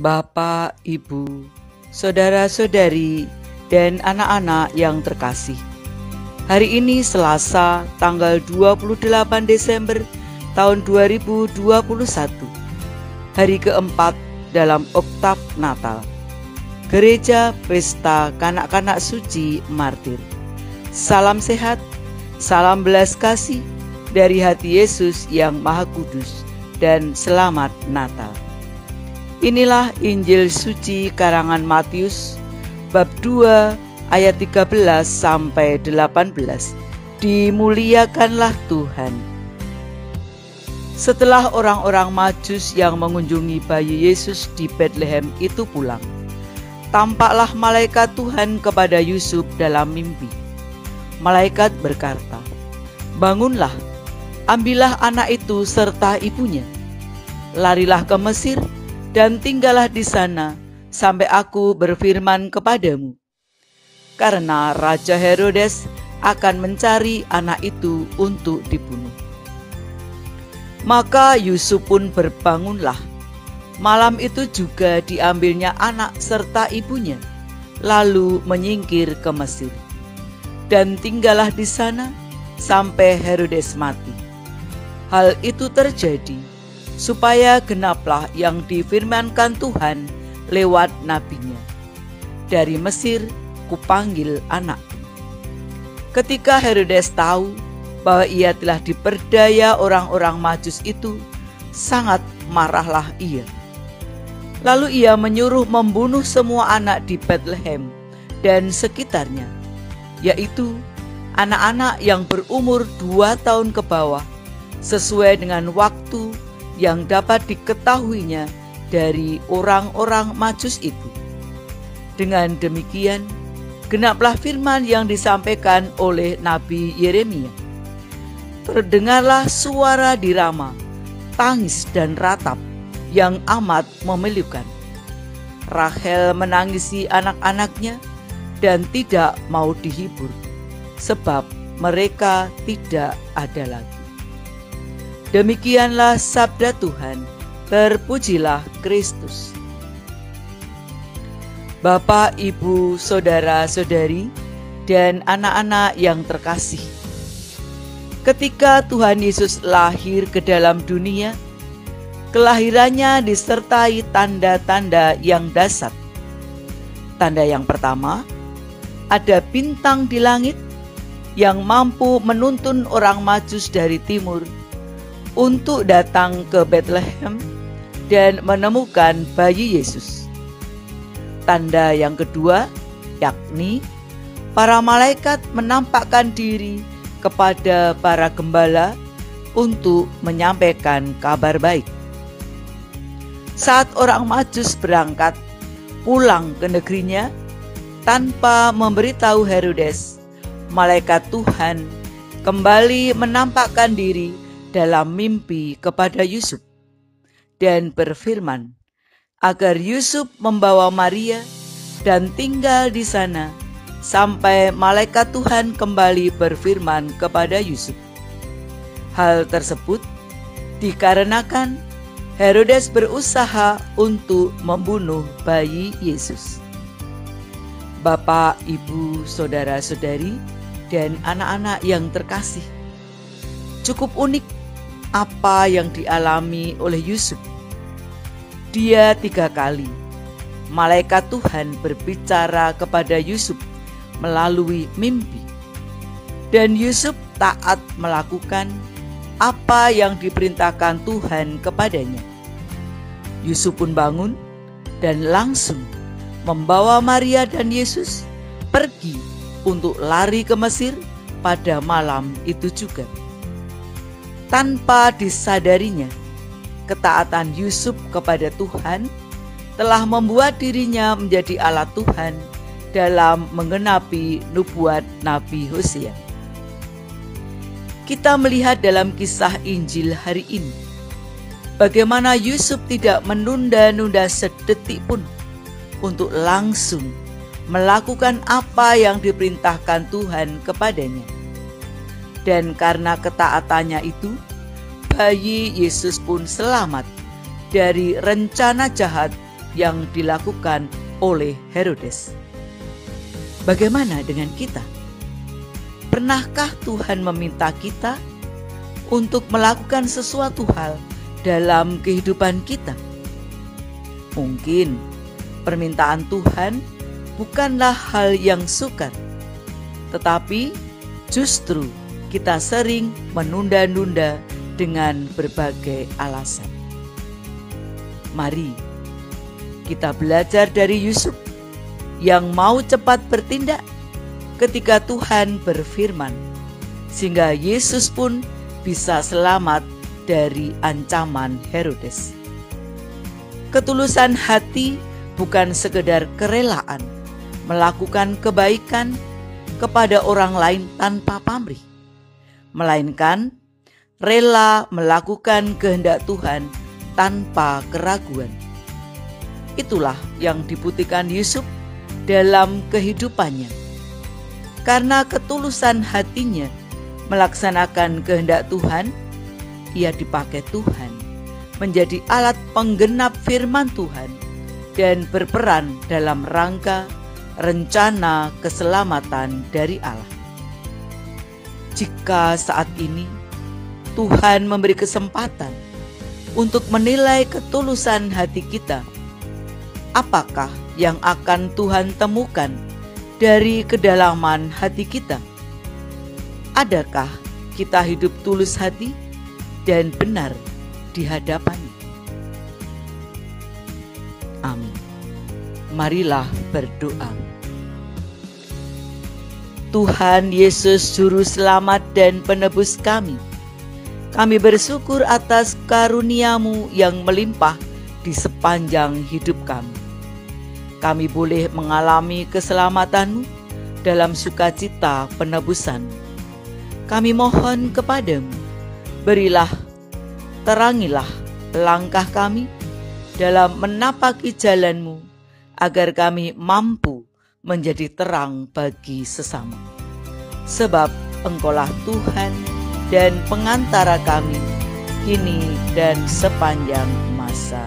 Bapak, Ibu, saudara-saudari, dan anak-anak yang terkasih. Hari ini Selasa, tanggal 28 Desember tahun 2021, hari keempat dalam oktav Natal. Gereja Pesta Kanak-kanak Suci Martir. Salam sehat, salam belas kasih dari hati Yesus yang Maha Kudus, dan selamat Natal. Inilah Injil Suci karangan Matius, bab 2 ayat 13 sampai 18. Dimuliakanlah Tuhan. Setelah orang-orang Majus yang mengunjungi bayi Yesus di Betlehem itu pulang, tampaklah malaikat Tuhan kepada Yusuf dalam mimpi. Malaikat berkata, "Bangunlah, ambillah anak itu serta ibunya, larilah ke Mesir dan tinggallah di sana sampai aku berfirman kepadamu. Karena Raja Herodes akan mencari anak itu untuk dibunuh." Maka Yusuf pun berbangunlah. Malam itu juga diambilnya anak serta ibunya, lalu menyingkir ke Mesir, dan tinggallah di sana sampai Herodes mati. Hal itu terjadi supaya genaplah yang difirmankan Tuhan lewat nabinya, "Dari Mesir kupanggil anakku." Ketika Herodes tahu bahwa ia telah diperdaya orang-orang Majus itu, sangat marahlah ia. Lalu ia menyuruh membunuh semua anak di Betlehem dan sekitarnya, yaitu anak-anak yang berumur 2 tahun ke bawah, sesuai dengan waktu yang dapat diketahuinya dari orang-orang Majus itu. Dengan demikian, genaplah firman yang disampaikan oleh Nabi Yeremia. Terdengarlah suara di Rama, tangis dan ratap yang amat memilukan. Rahel menangisi anak-anaknya dan tidak mau dihibur, sebab mereka tidak ada lagi. Demikianlah sabda Tuhan, terpujilah Kristus. Bapak, Ibu, saudara-saudari, dan anak-anak yang terkasih. Ketika Tuhan Yesus lahir ke dalam dunia, kelahirannya disertai tanda-tanda yang dahsyat. Tanda yang pertama, ada bintang di langit yang mampu menuntun orang Majus dari timur untuk datang ke Betlehem dan menemukan bayi Yesus. Tanda yang kedua, yakni para malaikat menampakkan diri kepada para gembala untuk menyampaikan kabar baik. Saat orang Majus berangkat pulang ke negerinya tanpa memberitahu Herodes, malaikat Tuhan kembali menampakkan diri dalam mimpi kepada Yusuf dan berfirman agar Yusuf membawa Maria dan tinggal di sana sampai malaikat Tuhan kembali berfirman kepada Yusuf. Hal tersebut dikarenakan Herodes berusaha untuk membunuh bayi Yesus. Bapak, Ibu, saudara-saudari, dan anak-anak yang terkasih, cukup unik apa yang dialami oleh Yusuf. Dia 3 kali malaikat Tuhan berbicara kepada Yusuf melalui mimpi, dan Yusuf taat melakukan apa yang diperintahkan Tuhan kepadanya. Yusuf pun bangun dan langsung membawa Maria dan Yesus pergi untuk lari ke Mesir pada malam itu juga. Tanpa disadarinya, ketaatan Yusuf kepada Tuhan telah membuat dirinya menjadi alat Tuhan dalam menggenapi nubuat Nabi Hosea. Kita melihat dalam kisah Injil hari ini, bagaimana Yusuf tidak menunda-nunda sedetik pun untuk langsung melakukan apa yang diperintahkan Tuhan kepadanya. Dan karena ketaatannya itu, bayi Yesus pun selamat dari rencana jahat yang dilakukan oleh Herodes. Bagaimana dengan kita? Pernahkah Tuhan meminta kita untuk melakukan sesuatu hal dalam kehidupan kita? Mungkin permintaan Tuhan bukanlah hal yang sukar, tetapi justru kita sering menunda-nunda dengan berbagai alasan. Mari kita belajar dari Yusuf yang mau cepat bertindak ketika Tuhan berfirman, sehingga Yesus pun bisa selamat dari ancaman Herodes. Ketulusan hati bukan sekedar kerelaan melakukan kebaikan kepada orang lain tanpa pamrih, melainkan rela melakukan kehendak Tuhan tanpa keraguan. Itulah yang dibuktikan Yusuf dalam kehidupannya. Karena ketulusan hatinya melaksanakan kehendak Tuhan, ia dipakai Tuhan menjadi alat penggenap firman Tuhan dan berperan dalam rangka rencana keselamatan dari Allah. Jika saat ini Tuhan memberi kesempatan untuk menilai ketulusan hati kita, apakah yang akan Tuhan temukan dari kedalaman hati kita? Adakah kita hidup tulus hati dan benar di hadapan-Nya? Amin. Marilah berdoa. Tuhan Yesus Juru Selamat dan Penebus kami, kami bersyukur atas karunia-Mu yang melimpah di sepanjang hidup kami. Kami boleh mengalami keselamatan-Mu dalam sukacita penebusan. Kami mohon kepadamu, berilah, terangilah langkah kami dalam menapaki jalan-Mu, agar kami mampu menjadi terang bagi sesama. Sebab Engkaulah Tuhan dan pengantara kami, kini dan sepanjang masa.